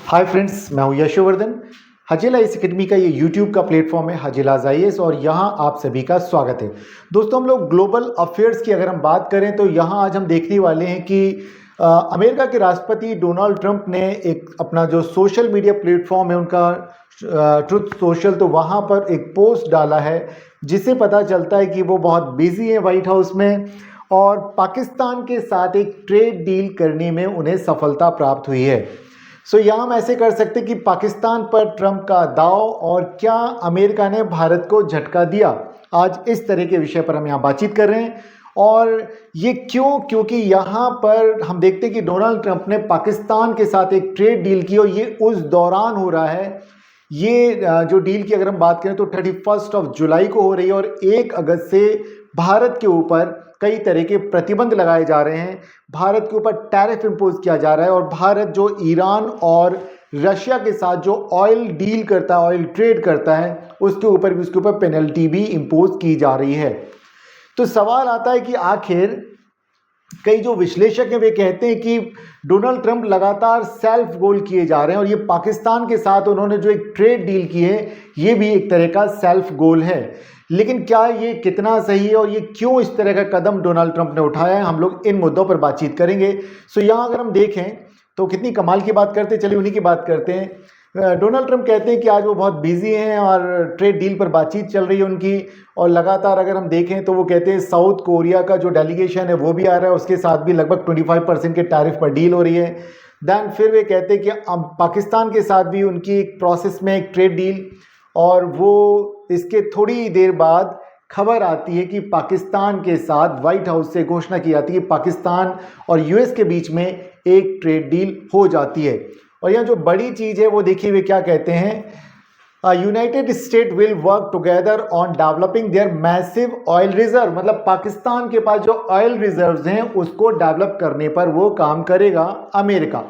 Hi friends, मैं हूं यशोवर्धन। हजेला इस अकेडमी का ये यूट्यूब का प्लेटफॉर्म है हजेलाज आईएएस और यहाँ आप सभी का स्वागत है। दोस्तों, हम लोग ग्लोबल अफेयर्स की अगर हम बात करें तो यहाँ आज हम देखने वाले हैं कि अमेरिका के राष्ट्रपति डोनाल्ड ट्रंप ने एक अपना जो सोशल मीडिया प्लेटफॉर्म है उनका ट्रुथ सोशल, तो वहाँ पर एक पोस्ट डाला है जिससे पता चलता है कि वो बहुत बिजी है व्हाइट हाउस में और पाकिस्तान के साथ एक ट्रेड डील करने में उन्हें सफलता प्राप्त हुई है। यहाँ हम ऐसे कर सकते हैं कि पाकिस्तान पर ट्रंप का दाव और क्या अमेरिका ने भारत को झटका दिया। आज इस तरह के विषय पर हम यहाँ बातचीत कर रहे हैं और ये क्योंकि यहाँ पर हम देखते हैं कि डोनाल्ड ट्रंप ने पाकिस्तान के साथ एक ट्रेड डील की और ये उस दौरान हो रहा है। ये जो डील की अगर हम बात करें तो 31 जुलाई को हो रही है और 1 अगस्त से भारत के ऊपर कई तरह के प्रतिबंध लगाए जा रहे हैं। भारत के ऊपर टैरिफ इम्पोज किया जा रहा है और भारत जो ईरान और रशिया के साथ जो ऑयल डील करता है, ऑयल ट्रेड करता है, उसके ऊपर पेनल्टी भी इम्पोज की जा रही है। तो सवाल आता है कि आखिर कई जो विश्लेषक हैं वे कहते हैं कि डोनाल्ड ट्रंप लगातार सेल्फ गोल किए जा रहे हैं और ये पाकिस्तान के साथ उन्होंने जो एक ट्रेड डील की है ये भी एक तरह का सेल्फ गोल है। लेकिन क्या ये कितना सही है और ये क्यों इस तरह का कदम डोनाल्ड ट्रंप ने उठाया है, हम लोग इन मुद्दों पर बातचीत करेंगे। यहाँ अगर हम देखें तो कितनी कमाल की बात करते, चलिए उन्हीं की बात करते हैं। डोनाल्ड ट्रंप कहते हैं कि आज वो बहुत बिजी हैं और ट्रेड डील पर बातचीत चल रही है उनकी, और लगातार अगर हम देखें तो वो कहते हैं साउथ कोरिया का जो डेलीगेशन है वो भी आ रहा है, उसके साथ भी लगभग 25% के टैरिफ पर डील हो रही है। दैन फिर वे कहते हैं कि पाकिस्तान के साथ भी उनकी एक प्रोसेस में एक ट्रेड डील, और वो इसके थोड़ी देर बाद खबर आती है कि पाकिस्तान के साथ व्हाइट हाउस से घोषणा की जाती है कि पाकिस्तान और यूएस के बीच में एक ट्रेड डील हो जाती है। और यह जो बड़ी चीज़ है वो देखिए वे क्या कहते हैं, United state will work together on developing there massive oil reserve, मतलब पाकिस्तान के पास जो ऑयल रिजर्व्स हैं उसको डेवलप करने पर वो काम करेगा अमेरिका।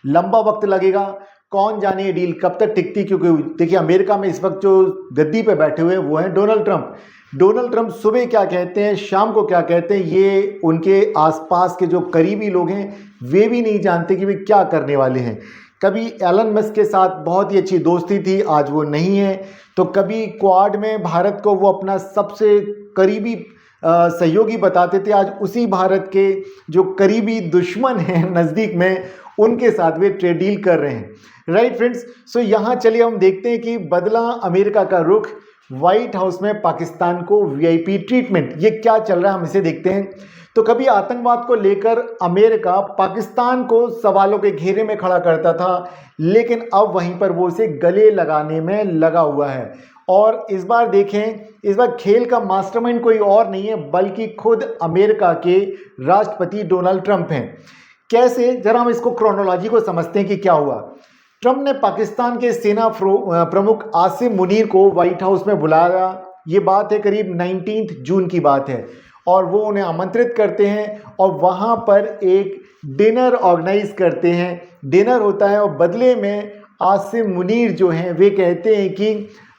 लंबा वक्त लगेगा, कौन जाने ये डील कब तक टिकती, क्योंकि देखिए अमेरिका में इस वक्त जो गद्दी पे बैठे हुए हैं वो हैं डोनाल्ड ट्रंप। डोनाल्ड ट्रंप सुबह क्या कहते हैं, शाम को क्या कहते हैं, ये उनके आसपास के जो करीबी लोग हैं वे भी नहीं जानते कि वे क्या करने वाले हैं। कभी एलन मस्क के साथ बहुत ही अच्छी दोस्ती थी, आज वो नहीं है। तो कभी क्वाड में भारत को वो अपना सबसे करीबी सहयोगी बताते थे, आज उसी भारत के जो करीबी दुश्मन हैं नज़दीक में उनके साथ वे ट्रेड डील कर रहे हैं। राइट फ्रेंड्स, यहाँ चलिए हम देखते हैं कि बदला अमेरिका का रुख, व्हाइट हाउस में पाकिस्तान को वीआईपी ट्रीटमेंट, ये क्या चल रहा है हम इसे देखते हैं। तो कभी आतंकवाद को लेकर अमेरिका पाकिस्तान को सवालों के घेरे में खड़ा करता था, लेकिन अब वहीं पर वो उसे गले लगाने में लगा हुआ है। और इस बार देखें, इस बार खेल का मास्टरमाइंड कोई और नहीं है बल्कि खुद अमेरिका के राष्ट्रपति डोनाल्ड ट्रंप हैं। कैसे, जरा हम इसको क्रोनोलॉजी को समझते हैं कि क्या हुआ। ट्रंप ने पाकिस्तान के सेना प्रमुख आसिम मुनीर को व्हाइट हाउस में बुलाया। ये बात है करीब 19 जून की बात है, और वो उन्हें आमंत्रित करते हैं और वहाँ पर एक डिनर ऑर्गेनाइज करते हैं। डिनर होता है और बदले में आसिम मुनीर जो हैं वे कहते हैं कि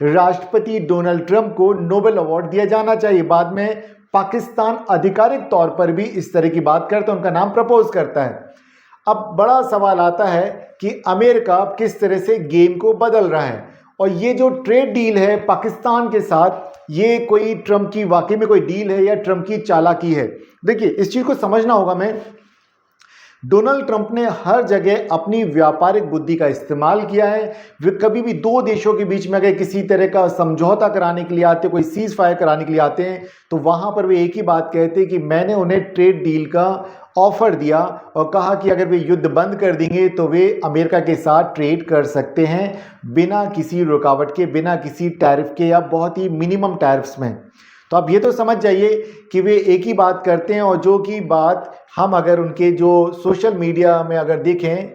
राष्ट्रपति डोनाल्ड ट्रंप को नोबेल अवार्ड दिया जाना चाहिए। बाद में पाकिस्तान आधिकारिक तौर पर भी इस तरह की बात करता है, उनका नाम प्रपोज करता है। अब बड़ा सवाल आता है कि अमेरिका किस तरह से गेम को बदल रहा है, और ये जो ट्रेड डील है पाकिस्तान के साथ, ये कोई ट्रंप की वाकई में कोई डील है या ट्रंप की चालाकी है। देखिए इस चीज़ को समझना होगा। डोनाल्ड ट्रंप ने हर जगह अपनी व्यापारिक बुद्धि का इस्तेमाल किया है। वे कभी भी दो देशों के बीच में अगर किसी तरह का समझौता कराने के लिए आते, कोई सीज फायर कराने के लिए आते हैं, तो वहाँ पर वे एक ही बात कहते हैं कि मैंने उन्हें ट्रेड डील का ऑफर दिया और कहा कि अगर वे युद्ध बंद कर देंगे तो वे अमेरिका के साथ ट्रेड कर सकते हैं बिना किसी रुकावट के, बिना किसी टैरिफ के या बहुत ही मिनिमम टैरिफ्स में। तो आप ये तो समझ जाइए कि वे एक ही बात करते हैं, और जो कि बात हम अगर उनके जो सोशल मीडिया में अगर देखें,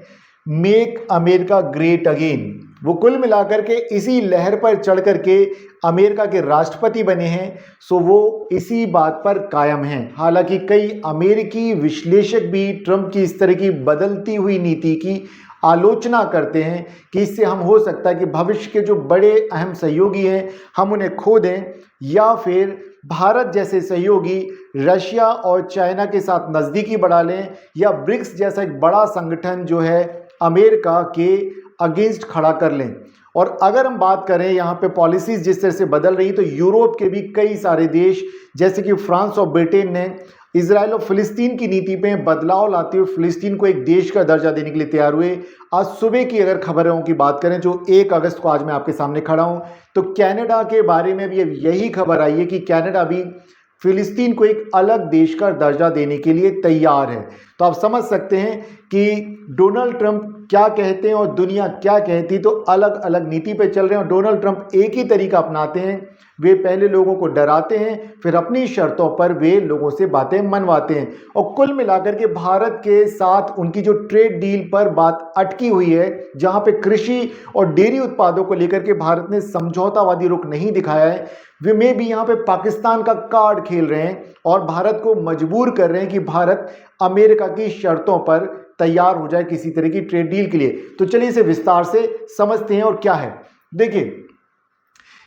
मेक अमेरिका ग्रेट अगेन, वो कुल मिलाकर के इसी लहर पर चढ़ करके अमेरिका के राष्ट्रपति बने हैं। सो वो इसी बात पर कायम हैं। हालांकि कई अमेरिकी विश्लेषक भी ट्रंप की इस तरह की बदलती हुई नीति की आलोचना करते हैं कि इससे हम हो सकता है कि भविष्य के जो बड़े अहम सहयोगी हैं हम उन्हें खो दें, या फिर भारत जैसे सहयोगी रशिया और चाइना के साथ नज़दीकी बढ़ा लें, या ब्रिक्स जैसा एक बड़ा संगठन जो है अमेरिका के अगेंस्ट खड़ा कर लें। और अगर हम बात करें यहाँ पे पॉलिसीज जिस तरह से बदल रही, तो यूरोप के भी कई सारे देश जैसे कि फ्रांस और ब्रिटेन ने इजराइल और फिलिस्तीन की नीति में बदलाव लाते हुए फिलिस्तीन को एक देश का दर्जा देने के लिए तैयार हुए। आज सुबह की अगर खबरों की बात करें जो 1 अगस्त को आज मैं आपके सामने खड़ा हूं, तो कनाडा के बारे में भी यही खबर आई है कि कनाडा भी फिलिस्तीन को एक अलग देश का दर्जा देने के लिए तैयार है। तो आप समझ सकते हैं कि डोनाल्ड ट्रंप क्या कहते हैं और दुनिया क्या कहती, तो अलग अलग नीति पे चल रहे हैं। और डोनाल्ड ट्रंप एक ही तरीका अपनाते हैं, वे पहले लोगों को डराते हैं, फिर अपनी शर्तों पर वे लोगों से बातें मनवाते हैं। और कुल मिलाकर के भारत के साथ उनकी जो ट्रेड डील पर बात अटकी हुई है, जहां पे कृषि और डेयरी उत्पादों को लेकर के भारत ने समझौतावादी रुख नहीं दिखाया है, वे में भी यहाँ पे पाकिस्तान का कार्ड खेल रहे हैं और भारत को मजबूर कर रहे हैं कि भारत अमेरिका की शर्तों पर तैयार हो जाए किसी तरह की ट्रेड डील के लिए। तो चलिए इसे विस्तार से समझते हैं और क्या है। देखिए,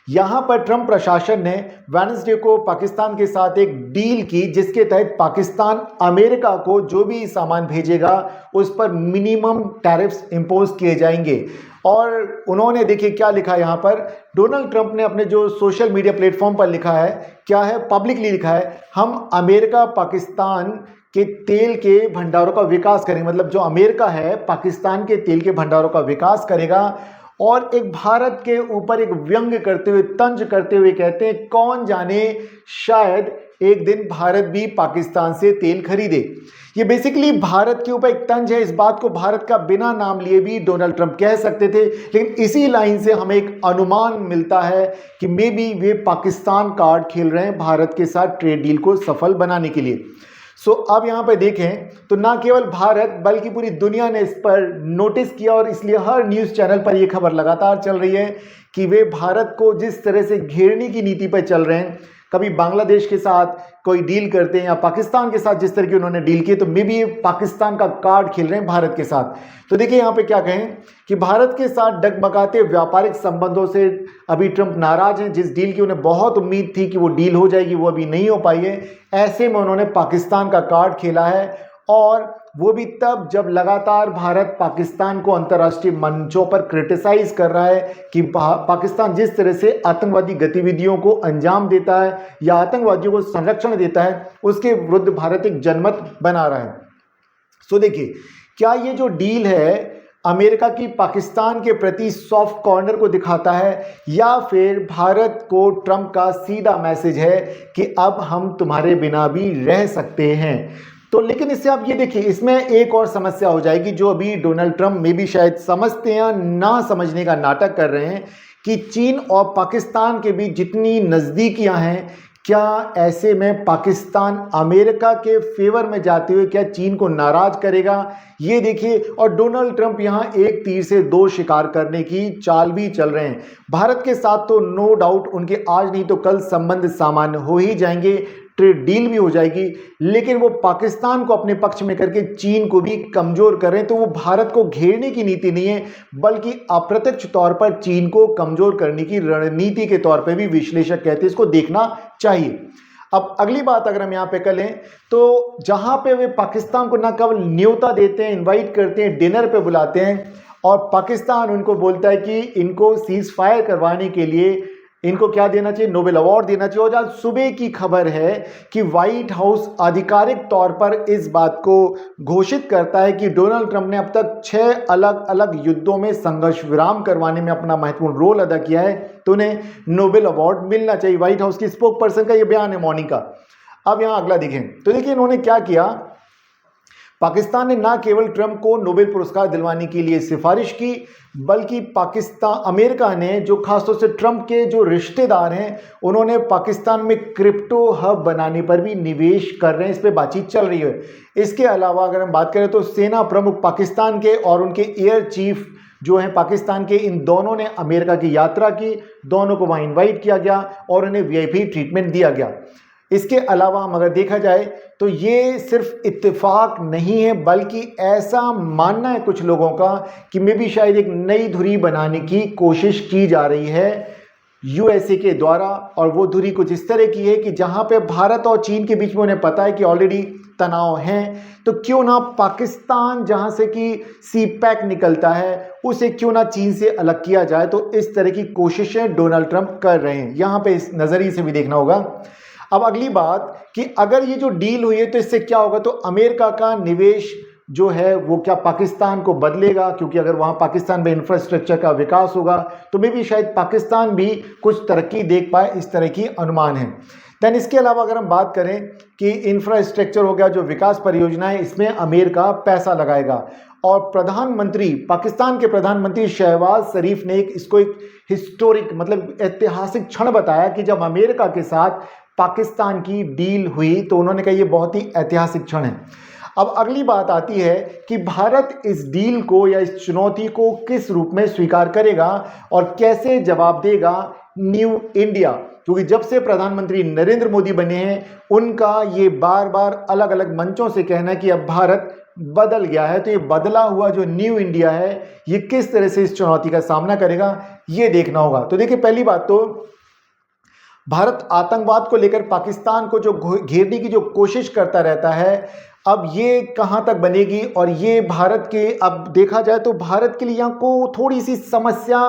यहां पर ट्रंप प्रशासन ने वेडनेसडे को पाकिस्तान के साथ एक डील की जिसके तहत पाकिस्तान अमेरिका को जो भी सामान भेजेगा उस पर मिनिमम टैरिफ्स इंपोज किए जाएंगे। और उन्होंने देखिए क्या लिखा यहां पर, डोनाल्ड ट्रंप ने अपने जो सोशल मीडिया प्लेटफॉर्म पर लिखा है, क्या है, पब्लिकली लिखा है, हम अमेरिका पाकिस्तान के तेल के भंडारों का विकास करेंगे। मतलब जो अमेरिका है पाकिस्तान के तेल के भंडारों का विकास करेगा। और एक भारत के ऊपर एक व्यंग्य करते हुए, तंज करते हुए कहते हैं, कौन जाने शायद एक दिन भारत भी पाकिस्तान से तेल खरीदे। ये बेसिकली भारत के ऊपर एक तंज है। इस बात को भारत का बिना नाम लिए भी डोनाल्ड ट्रंप कह सकते थे, लेकिन इसी लाइन से हमें एक अनुमान मिलता है कि may be way Pakistan card खेल रहे हैं भारत के साथ ट्रेड डील को सफल बनाने के लिए। अब यहाँ पे देखें तो ना केवल भारत बल्कि पूरी दुनिया ने इस पर नोटिस किया और इसलिए हर न्यूज़ चैनल पर यह खबर लगातार चल रही है कि वे भारत को जिस तरह से घेरने की नीति पर चल रहे हैं, कभी बांग्लादेश के साथ कोई डील करते हैं या पाकिस्तान के साथ जिस तरह की उन्होंने डील की, तो मे बी पाकिस्तान का कार्ड खेल रहे हैं भारत के साथ। तो देखिए यहाँ पे क्या कहें कि भारत के साथ डगमगाते व्यापारिक संबंधों से अभी ट्रंप नाराज हैं। जिस डील की उन्हें बहुत उम्मीद थी कि वो डील हो जाएगी, वो अभी नहीं हो पाई है। ऐसे में उन्होंने पाकिस्तान का कार्ड खेला है, और वो भी तब जब लगातार भारत पाकिस्तान को अंतर्राष्ट्रीय मंचों पर क्रिटिसाइज कर रहा है कि पाकिस्तान जिस तरह से आतंकवादी गतिविधियों को अंजाम देता है या आतंकवादियों को संरक्षण देता है, उसके विरुद्ध भारत एक जनमत बना रहा है। देखिए, क्या ये जो डील है अमेरिका की पाकिस्तान के प्रति सॉफ्ट कॉर्नर को दिखाता है, या फिर भारत को ट्रंप का सीधा मैसेज है कि अब हम तुम्हारे बिना भी रह सकते हैं। तो लेकिन इससे आप ये देखिए, इसमें एक और समस्या हो जाएगी जो अभी डोनाल्ड ट्रंप में भी शायद समझते हैं, ना समझने का नाटक कर रहे हैं, कि चीन और पाकिस्तान के बीच जितनी नज़दीकियां हैं, क्या ऐसे में पाकिस्तान अमेरिका के फेवर में जाते हुए क्या चीन को नाराज करेगा, ये देखिए। और डोनाल्ड ट्रंप यहाँ एक तीर से दो शिकार करने की चाल भी चल रहे हैं। भारत के साथ तो नो डाउट उनके आज नहीं तो कल संबंध सामान्य हो ही जाएंगे, ट्रेड डील भी हो जाएगी, लेकिन वो पाकिस्तान को अपने पक्ष में करके चीन को भी कमजोर कर रहे हैं। तो वो भारत को घेरने की नीति नहीं है, बल्कि अप्रत्यक्ष तौर पर चीन को कमजोर करने की रणनीति के तौर पर भी विश्लेषक कहते हैं इसको देखना चाहिए। अब अगली बात अगर हम यहाँ पे करें, तो जहां पे वे पाकिस्तान को न केवल न्योता देते हैं, इन्वाइट करते हैं, डिनर पे बुलाते हैं, और पाकिस्तान उनको बोलता है कि इनको सीज फायर करवाने के लिए इनको क्या देना चाहिए, नोबेल अवार्ड देना चाहिए। और आज सुबह की खबर है कि व्हाइट हाउस आधिकारिक तौर पर इस बात को घोषित करता है कि डोनाल्ड ट्रंप ने अब तक 6 अलग अलग युद्धों में संघर्ष विराम करवाने में अपना महत्वपूर्ण रोल अदा किया है, तो उन्हें नोबेल अवार्ड मिलना चाहिए। व्हाइट हाउस की स्पोक पर्सन का यह बयान है मॉर्निंग का। अब यहां अगला देखें, तो देखिए इन्होंने क्या किया, पाकिस्तान ने ना केवल ट्रंप को नोबेल पुरस्कार दिलवाने के लिए सिफारिश की, बल्कि अमेरिका ने, जो खासतौर से ट्रंप के जो रिश्तेदार हैं, उन्होंने पाकिस्तान में क्रिप्टो हब बनाने पर भी निवेश कर रहे हैं, इस पे बातचीत चल रही है। इसके अलावा अगर हम बात करें तो सेना प्रमुख पाकिस्तान के और उनके एयर चीफ जो हैं पाकिस्तान के, इन दोनों ने अमेरिका की यात्रा की, दोनों को वहाँ इन्वाइट किया गया और उन्हें वीआईपी ट्रीटमेंट दिया गया। इसके अलावा हम अगर देखा जाए तो ये सिर्फ इत्तेफाक नहीं है, बल्कि ऐसा मानना है कुछ लोगों का कि मे भी शायद एक नई धुरी बनाने की कोशिश की जा रही है यूएसए के द्वारा। और वो धुरी कुछ इस तरह की है कि जहां पे भारत और चीन के बीच में उन्हें पता है कि ऑलरेडी तनाव हैं, तो क्यों ना पाकिस्तान जहां से कि सीपैक निकलता है उसे क्यों ना चीन से अलग किया जाए। तो इस तरह की कोशिशें डोनाल्ड ट्रंप कर रहे हैं, यहां पे इस नज़रिए से भी देखना होगा। अब अगली बात कि अगर ये जो डील हुई है तो इससे क्या होगा, तो अमेरिका का निवेश जो है वो क्या पाकिस्तान को बदलेगा, क्योंकि अगर वहाँ पाकिस्तान में इंफ्रास्ट्रक्चर का विकास होगा तो मे भी शायद पाकिस्तान भी कुछ तरक्की देख पाए, इस तरह की अनुमान है। दैन इसके अलावा अगर हम बात करें कि इंफ्रास्ट्रक्चर हो गया, जो विकास परियोजनाएं, इसमें अमेरिका पैसा लगाएगा। और प्रधानमंत्री, पाकिस्तान के प्रधानमंत्री शहबाज शरीफ ने इसको एक हिस्टोरिक मतलब ऐतिहासिक क्षण बताया कि जब अमेरिका के साथ पाकिस्तान की डील हुई तो उन्होंने कहा ये बहुत ही ऐतिहासिक क्षण है। अब अगली बात आती है कि भारत इस डील को या इस चुनौती को किस रूप में स्वीकार करेगा और कैसे जवाब देगा न्यू इंडिया, क्योंकि जब से प्रधानमंत्री नरेंद्र मोदी बने हैं उनका ये बार बार अलग अलग मंचों से कहना है कि अब भारत बदल गया है। तो ये बदला हुआ जो न्यू इंडिया है ये किस तरह से इस चुनौती का सामना करेगा, ये देखना होगा। तो देखिए, पहली बात तो भारत आतंकवाद को लेकर पाकिस्तान को जो घेरने की जो कोशिश करता रहता है, अब ये कहां तक बनेगी। और ये भारत के, अब देखा जाए तो भारत के लिए यहाँ को थोड़ी सी समस्या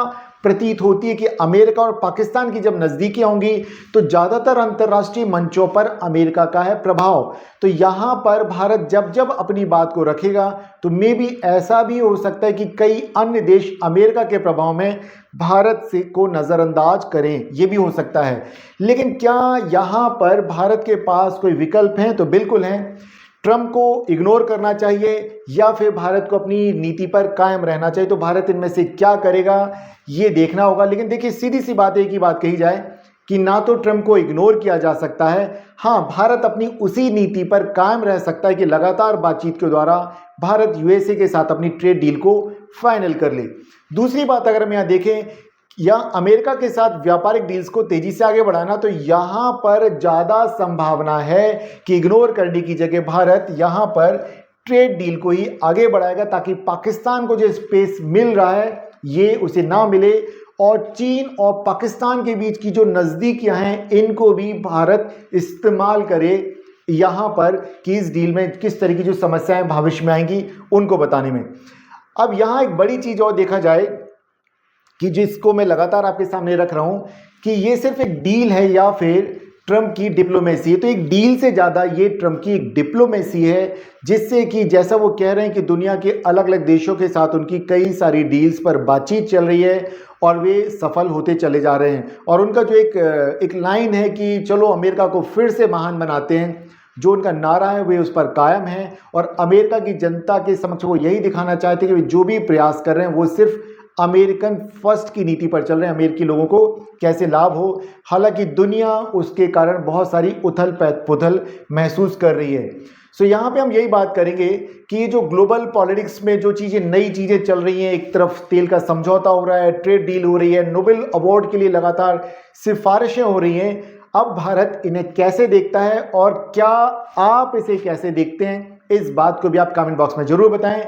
प्रतीत होती है कि अमेरिका और पाकिस्तान की जब नज़दीकियां होंगी तो ज़्यादातर अंतर्राष्ट्रीय मंचों पर अमेरिका का है प्रभाव। तो यहाँ पर भारत जब जब अपनी बात को रखेगा तो मे भी ऐसा भी हो सकता है कि कई अन्य देश अमेरिका के प्रभाव में भारत से को नज़रअंदाज करें, ये भी हो सकता है। लेकिन क्या यहाँ पर भारत के पास कोई विकल्प हैं? तो बिल्कुल हैं। ट्रंप को इग्नोर करना चाहिए या फिर भारत को अपनी नीति पर कायम रहना चाहिए। तो भारत इनमें से क्या करेगा ये देखना होगा। लेकिन देखिए, सीधी सी बात है, एक ही बात कही जाए कि ना तो ट्रंप को इग्नोर किया जा सकता है, हाँ भारत अपनी उसी नीति पर कायम रह सकता है कि लगातार बातचीत के द्वारा भारत यूएसए के साथ अपनी ट्रेड डील को फाइनल कर ले। दूसरी बात अगर हम यहाँ देखें, या अमेरिका के साथ व्यापारिक डील्स को तेजी से आगे बढ़ाना, तो यहां पर ज्यादा संभावना है कि इग्नोर करने की जगह भारत यहां पर ट्रेड डील को ही आगे बढ़ाएगा, ताकि पाकिस्तान को जो स्पेस मिल रहा है ये उसे ना मिले। और चीन और पाकिस्तान के बीच की जो नज़दीकियां हैं इनको भी भारत इस्तेमाल करे यहां पर कि इस डील में किस तरह की जो समस्याएं भविष्य में आएंगी उनको बताने में। अब यहां एक बड़ी चीज और देखा जाए कि जिसको मैं लगातार आपके सामने रख रहा हूं कि ये सिर्फ एक डील है या फिर ट्रंप की डिप्लोमेसी है। तो एक डील से ज़्यादा ये ट्रंप की एक डिप्लोमेसी है, जिससे कि जैसा वो कह रहे हैं कि दुनिया के अलग अलग देशों के साथ उनकी कई सारी डील्स पर बातचीत चल रही है और वे सफल होते चले जा रहे हैं। और उनका जो एक लाइन है कि चलो अमेरिका को फिर से महान बनाते हैं, जो उनका नारा है वे उस पर कायम है। और अमेरिका की जनता के समक्ष वो यही दिखाना चाहते हैं कि जो भी प्रयास कर रहे हैं वो सिर्फ अमेरिकन फर्स्ट की नीति पर चल रहे हैं, अमेरिकी लोगों को कैसे लाभ हो। हालांकि दुनिया उसके कारण बहुत सारी उथल पुथल महसूस कर रही है। सो यहाँ पे हम यही बात करेंगे कि ये जो ग्लोबल पॉलिटिक्स में जो चीज़ें, नई चीज़ें चल रही हैं, एक तरफ तेल का समझौता हो रहा है, ट्रेड डील हो रही है, नोबेल अवार्ड के लिए लगातार सिफारिशें हो रही हैं, अब भारत इन्हें कैसे देखता है और क्या आप इसे कैसे देखते हैं, इस बात को भी आप कमेंट बॉक्स में जरूर बताएं।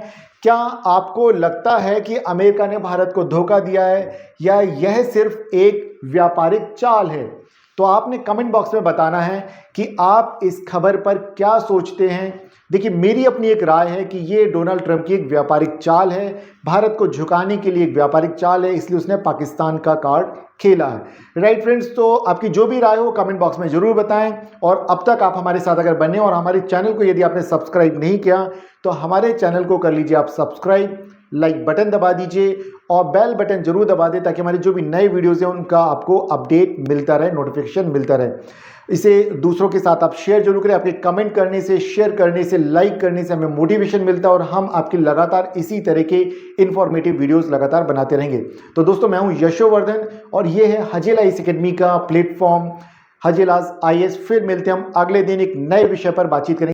क्या आपको लगता है कि अमेरिका ने भारत को धोखा दिया है या यह सिर्फ एक व्यापारिक चाल है? तो आपने कमेंट बॉक्स में बताना है कि आप इस खबर पर क्या सोचते हैं। देखिए, मेरी अपनी एक राय है कि ये डोनाल्ड ट्रंप की एक व्यापारिक चाल है, भारत को झुकाने के लिए एक व्यापारिक चाल है, इसलिए उसने पाकिस्तान का कार्ड खेला है। राइट फ्रेंड्स, तो आपकी जो भी राय हो कमेंट बॉक्स में जरूर बताएं। और अब तक आप हमारे साथ अगर बने और हमारे चैनल को यदि आपने सब्सक्राइब नहीं किया तो हमारे चैनल को कर लीजिए आप सब्सक्राइब, लाइक बटन दबा दीजिए और बेल बटन जरूर दबा दें, ताकि हमारी जो भी नए वीडियोज़ हैं उनका आपको अपडेट मिलता रहे, नोटिफिकेशन मिलता रहे। इसे दूसरों के साथ आप शेयर जरूर करें। आपके कमेंट करने से, शेयर करने से, लाइक करने से हमें मोटिवेशन मिलता है और हम आपकी लगातार इसी तरह के इन्फॉर्मेटिव वीडियोस लगातार बनाते रहेंगे। तो दोस्तों, मैं हूं यशोवर्धन और ये है हजेला आईएएस एकेडमी का प्लेटफॉर्म हजेलास आईएएस। फिर मिलते हैं हम अगले दिन एक नए विषय पर बातचीत करेंगे।